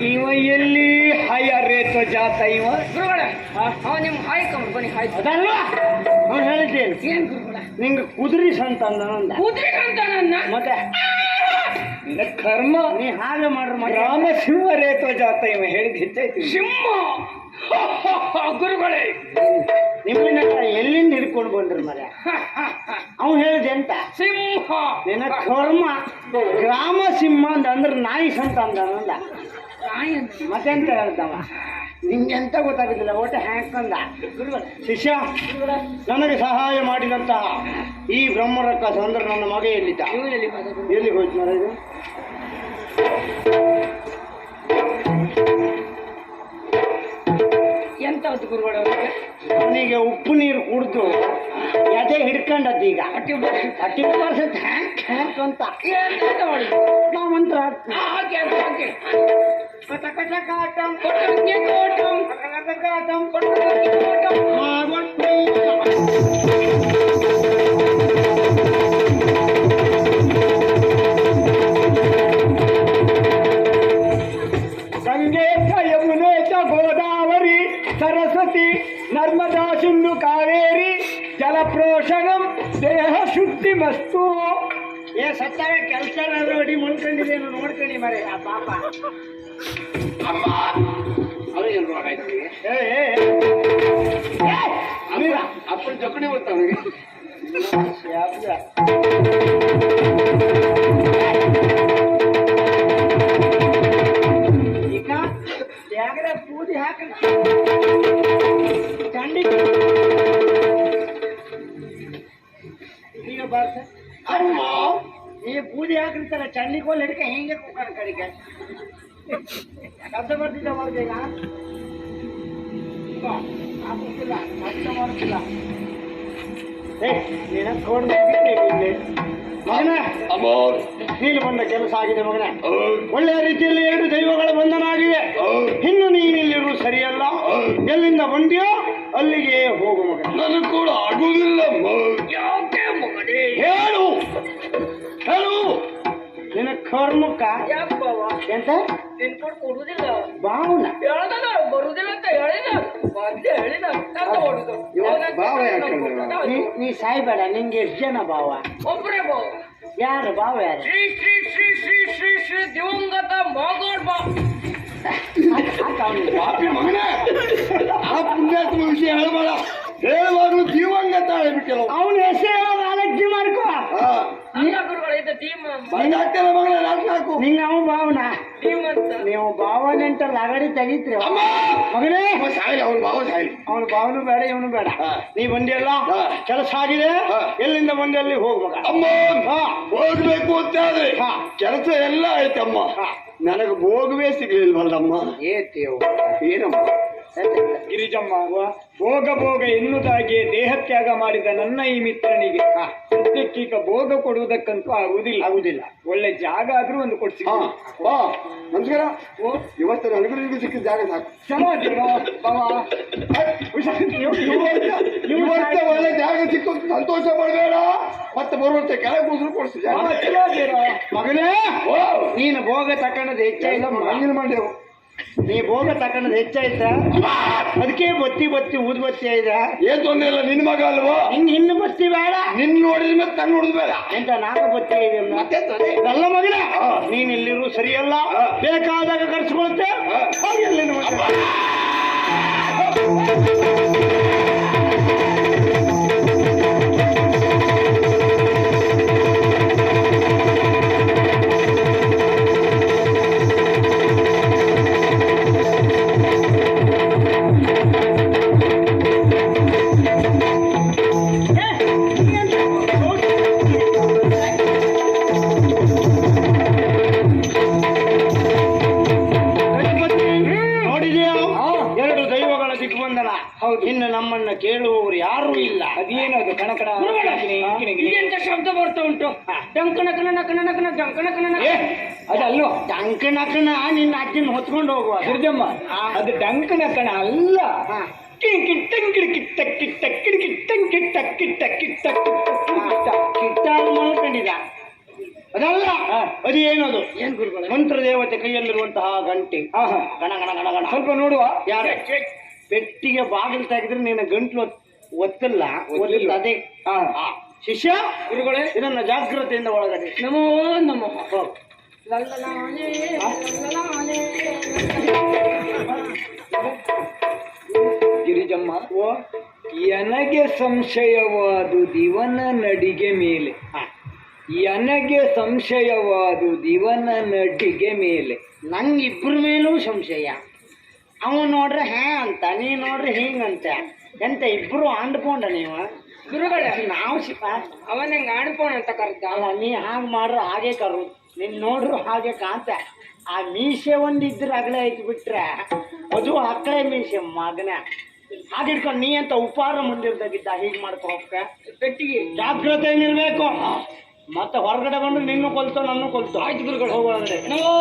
ಇವ ಎಲ್ಲಿ ಹೈಯರೇತು ಜಾತ ಇವ ನಿಮ್ ಹಾಯ್ಕೊಂಡ್ ಬನ್ನಿ ಹಾಯ್ ಅದಲ್ಲ ಅವ್ನು ಹೇಳಿದ್ದೇನೆ ಏನ್ ಗುರುಗಳ ನಿಂಗೆ ಕುದುರೆ ಸಂತ ಅಂದ ಕೂತ್ರಿ ಅಂತ ನನ್ನ ಮತ್ತೆ ನಿನ್ನ ಕರ್ಮ ನೀ ಹಾಗೆ ಮಾಡ್ರ ರಾಮ ಸಿಂಹ ರೇತೋ ಜಾತ ಇವ ಹೇಳಿದ್ ಹೆಚ್ಚಾಯ್ತು ಸಿಂಹ ಗುರುಗಳೇ ನಿಮ್ಮನ್ನ ಎಲ್ಲಿಂದ ಹಿಡ್ಕೊಂಡು ಬಂದ್ರು ಮರ ಅವ್ನು ಹೇಳಿದೆ ಅಂತ ಸಿಂಹ ನಿನ್ನ ಕರ್ಮ ಗ್ರಾಮ ಸಿಂಹ ಅಂದ್ರೆ ನಾಯಿ ಸಂತ ಅಂದ ಮತ್ತೆಂತ ಹೇಳ್ದವ ನಿಂಗೆಂತ ಗೊತ್ತಾಗುದಿಲ್ಲ ಓಟೆ ಹ್ಯಾಂಕಂದ ಶಿಷ್ಯ ನನಗೆ ಸಹಾಯ ಮಾಡಿದಂತಹ ಈ ಬ್ರಹ್ಮರಕ್ಕ ಅಂದ್ರೆ ನನ್ನ ಮಗ ಎಲ್ಲಿದ್ದ ಎಲ್ಲಿಗೆ ಹೋಯ್ತು ಮರ ಇದು ಎಂತದ್ದು ಗುರುಗಳ ಅವನಿಗೆ ಉಪ್ಪು ನೀರು ಕುಡಿದು ಎದೆ ಹಿಡ್ಕೊಂಡದ್ದು ಈಗ ಅಟ್ಟಿ ವರ್ಷದ ಹ್ಯಾಂಕ್ ಅಂತ ಎಂತ ಮಾಡಿ ನಾ ಮಂತ್ರ ಹಾಗೆ ಹಾಗೆ ಕಟ ಕಟ ಕಾಟಂ ಕೊಟ್ಟಂಗೆ ಕೋಟಂ ಕಟ ಕಾಟಂ ಕೊಟ್ಟಂಗೆ ಕೋಟಂ ಗಂಗೆ ಯಮುನೆ ಚ ಗೋದಾವರಿ ಸರಸ್ವತಿ ನರ್ಮದಾ ಸಿಂಧು ಕಾವೇರಿ ಜಲಪ್ರೋಷಣಂ ದೇಹ ಶುದ್ಧಿ ಮಸ್ತು. ಏ ಸತ್ತಾಗ ಕೆಲಸ ನೋಡಿ ಮುಳ್ಕೊಂಡಿದ್ದೇನು ನೋಡ್ಕೊಳ್ಳಿ ಮರೆ ಆ ಪಾಪ ಅವ್ರಿಗೆ ಅಪ್ಪನ ಜೊಕಣೆ ಗೊತ್ತ ಅವನಿಗೆ. ಈಗ ತ್ಯಾಗದ ಪೂಜೆ ಹಾಕ ಚಂಡಿ ಈಗ ಬರ್ತ ಈ ಪೂಜೆ ಹಾಕಿರ್ತಾರ ಚಂಡಿ ಕೋಲ್ ಹಿಡ್ಕ ಹಿಂಗೆ ಕೂಗಾರ ಕಡೆಗೆ ಶಬ್ದ ಬರ್ತಿದ್ದ ಮಾಡ್ಬೇಕ ಹಾಕುತ್ತಿಲ್ಲ ಶಬ್ದ ಮಾಡ್ತಿಲ್ಲ ಏ ನೀನ ಕೊಡ್ಬೇಕು ಮಗನ ನೀನು ಬಂದ ಕೆಲಸ ಆಗಿದೆ ಮಗನೇ ಒಳ್ಳೆಯ ರೀತಿಯಲ್ಲಿ 2 ದೈವಗಳ ಬಂಧನ ಆಗಿವೆ ಇನ್ನು ನೀನಿಲ್ಲಿರು ಸರಿಯಲ್ಲ ಎಲ್ಲಿಂದ ಬಂದಿಯೋ ಅಲ್ಲಿಗೆ ಹೋಗು ಮಗ ನನಗೆ ಕೂಡ ಆಗುವುದಿಲ್ಲ ಯಾಕೆ ಮಗನೇ ಹೇಳು ಹೇಳು ನಿನ್ನ ಕರ್ಮಕ್ಕ ಯಾಕವ್ವ ಎಂತ ತಿನ್ಕೊಂಡು ಕೊಡುದಿಲ್ಲ ಬಾವುನ ಹೇಳ್ದದ ಬರುದಿಲ್ಲ ಅಂತ ಹೇಳಿದ ಬಂದೆ ಹೇಳಿದ ಅಂತ ಹೊಡುದು ಭಾವ ನೀ ಸಾಯ್ಬೇಡ ನಿಂಗೆ ಎಷ್ಟು ಜನ ಭಾವ ಒಬ್ರೇ ಬಾವ ಯಾರು ಭಾವ ಯಾರು ಶ್ರೀ ಶ್ರೀ ಶ್ರೀ ಶ್ರೀ ಶ್ರೀ ಶ್ರೀ ದಿವಂಗತ ಮಾಗೋಡ್ ಬಾ ಪಾಪಿ ಮಗನೇ ಆ ಪುಣ್ಯಾತ್ಮ ವಿಷಯ ಹೇಳಬೇಡ. ಹೇಳುವಾಗಲೂ ದಿವಂಗತ ಹೇಳ್ಬಿಟ್ಟಿಲ್ಲ. ಅವನ ಹೆಸರು ಅಲರ್ಜಿ ಮಾಡ್ಕೋ ಅಲ್ಲ ಗುರುಗಳ ಇದು ಟೀಮ್ ಬಂದಾಗ್ತಲ್ಲ ಮಗನೇ ನಾಲ್ಕು ನಿಂಗೆ ಅವ ಭಾವನ ಟೀಮ್ ಅಂತ ನೀವು ಭಾವನೆಂಟಲ್ಲ ಅಗಡಿ ತೆಗಿತ್ರಿ ಮಗನೇ ಸಾಯಿಲಿ ಅವನು ಭಾವ ಸಾಯಿಲಿ. ಅವನು ಭಾವನು ಬೇಡ ಇವನು ಬೇಡ ನೀ ಬಂದಿಯಲ್ಲ ಕೆಲಸ ಆಗಿದೆ ಎಲ್ಲಿಂದ ಬಂದೆ ಅಲ್ಲಿ ಹೋಗ್ ಮಗ ಅಮ್ಮ ಹೋಗ್ಬೇಕು ಅಂತ ಆದ್ರೆ ಕೆಲಸ ಎಲ್ಲ ಆಯ್ತಮ್ಮ. ನನಗೆ ಭೋಗವೇ ಸಿಗ್ಲಿಲ್ವಲ್ಲಮ್ಮ. ಏನಮ್ಮ ಗಿರಿಜಮ್ಮ ಭೋಗ ಎನ್ನುವುದಾಗಿ ದೇಹತ್ಯಾಗ ಮಾಡಿದ ನನ್ನ ಈ ಮಿತ್ರನಿಗೆ ಸದ್ಯಕ್ಕೀಗ ಭೋಗ ಕೊಡುವುದಕ್ಕಂತೂ ಆಗುದಿಲ್ಲ. ಒಳ್ಳೆ ಜಾಗ ಆದ್ರೂ ಒಂದು ಕೊಡ್ಸಿ. ನಮಸ್ಕಾರ. ಇವತ್ತು ನನಗೂ ಸಿಕ್ಕಿದ ಜಾಗ ಸಾಕು. ಇವತ್ತು ಒಳ್ಳೆ ಜಾಗ ಸಿಕ್ಕು ಸಂತೋಷ ಪಡಬೇಡ. ಮತ್ತೆ ಬರುವಂತೆ ಕೆಳಗೆ ಕೂಸಲು ಕೊಡಿಸಿ ಮಗನೇ ನೀನು ಭೋಗ ತಕೊಂಡದ್ದು ಹೆಚ್ಚಾಯ್ತು ಮಾಡ್ಯವು. ನೀ ಭೋಗ ತಕೊಂಡದ್ದು ಹೆಚ್ಚಾಯ್ತ ಅದಕ್ಕೆ ಬತ್ತಿ ಊದ್ಬತ್ತಿ ಆಯ್ದ ಏನ್ ತೊಂದ್ರೆ ಇಲ್ಲ. ನಿನ್ ಮಗ ಅಲ್ವಾ? ಇನ್ನು ಬತ್ತಿ ಬೇಡ ನಿನ್ ನೋಡಿದ ಮೇಲೆ ತನ್ನ ನೋಡಿದ ಬೇಡ ಎಂತ ನಾಲ್ಕು ಬತ್ತಿ ಆಯ್ದೆ ಅಲ್ಲ ಮಗನ ನೀನ್ ಇಲ್ಲಿರು ಸರಿಯಲ್ಲ ಬೇಕಾದಾಗ ಕರ್ಸ್ಕೊಳ್ತೆ ಹಾಗೆಲ್ಲ ಇನ್ನು ನಮ್ಮನ್ನ ಕೇಳುವವರು ಯಾರೂ ಇಲ್ಲ. ಅದೇನದು ಕಣಕಣ ಎಂತ ಶಬ್ದ ಬರ್ತಾ ಉಂಟು ಡಂಕಣ ಕಣ ನಕಣ ನಕಣ ಡಂಕಣ ಕಣ ಅದಲ್ಲೋ ಟಂಕಣಕಣ ನಿನ್ನ ಅಜ್ಜನ ಹೊತ್ಕೊಂಡು ಹೋಗುವ ದುರ್ಜಮ್ಮ. ಅದು ಡಂಕನ ಕಣ ಅಲ್ಲ. ಕಿಂಕಿ ಟಂಕಿಡಿ ಕಿಟ್ಟ ಕಿಟ್ಟ ಕಿಡಿಕಿ ಟಂಕಿ ಟಕ್ಕಿ ಟಕ್ಕಿ ಟಕ್ಕಿ ಅದೇನದು ಏನ್ ಗುರುಗಳೇ? ಮಂತ್ರ ದೇವತೆ ಕೈಯಲ್ಲಿರುವಂತಹ ಗಂಟೆ ಗಣ ಗಣ ಗಣ ಗಣ ಸ್ವಲ್ಪ ನೋಡುವ. ಯಾರೇ ಪೆಟ್ಟಿಗೆ ಬಾಗಿಲು ತೆಗೆದ್ರೆ ನಿನ್ನ ಗಂಟ್ಲು ಒತ್ತಿಲ್ಲ ಅದೇ ಶಿಷ್ಯ ಗುರುಗಳೇ, ಇದನ್ನ ಜಾಗ್ರತೆಯಿಂದ ಒಳಗಡೆ ನಮೋ ನಮಃ. ಲಲ್ಲಲಾನೆ, ಲಲ್ಲಲಾನೆ. ಗಿರಿಜಮ್ಮ, ನನಗೆ ಸಂಶಯವಾದುದು ಇವನ ನಡಿಗೆ ಮೇಲೆ. ನನಗೆ ಸಂಶಯವಾದುದು ಇವನ ನಡಿಗೆ ಮೇಲೆ. ನಂಗೆ ಇಬ್ಬರ ಮೇಲೂ ಸಂಶಯ. ಅವ ನೋಡ್ರೆ ಹ್ಯಾ ಅಂತ, ನೀ ನೋಡ್ರೆ ಹಿಂಗಂತ. ಎಂತ ಇಬ್ರು ಅಂಡ್ಕೊಂಡ ನೀವು? ಗುರುಗಳೇ, ನಾವು ಶಿಪ ಅವನೇ ಆಡ್ಕೋಣ ಅಂತ ಕರೆದ. ಅಲ್ಲ, ನೀ ಹಾಗೆ ಮಾಡ್ರು ಹಾಗೆ ಕರು, ನಿನ್ ನೋಡ್ರು ಹಾಗೆ ಕಾಂತ. ಆ ಮೀಸೆ ಒಂದಿದ್ರೆ ಅಗಳೆ ಐತಿ ಬಿಟ್ರೆ ಅದು ಹಕ್ಕಳೆ ಮೀಸೆ ಮಗನ. ಹಾಗಿಡ್ಕೊಂಡು ನೀ ಅಂತ ಉಪಹಾರ ಮಂದಿರದಾಗಿದ್ದ ಹೀಗೆ ಮಾಡ್ಕೊ ಹೋಗ್ಕ. ಪೆಟ್ಟಿಗೆ ಜಾಗ್ರತೆಯಲ್ಲಿರ್ಬೇಕು. ಮತ್ತೆ ಹೊರಗಡೆ ಬಂದು ನಿನ್ನೂ ಕೊಲ್ತು, ನನ್ನೂ ಕೊಲ್ತು. ಆಯ್ತು ಗುರುಗಳು. ಹೋಗುವಾಗಲೇ ನಮೋ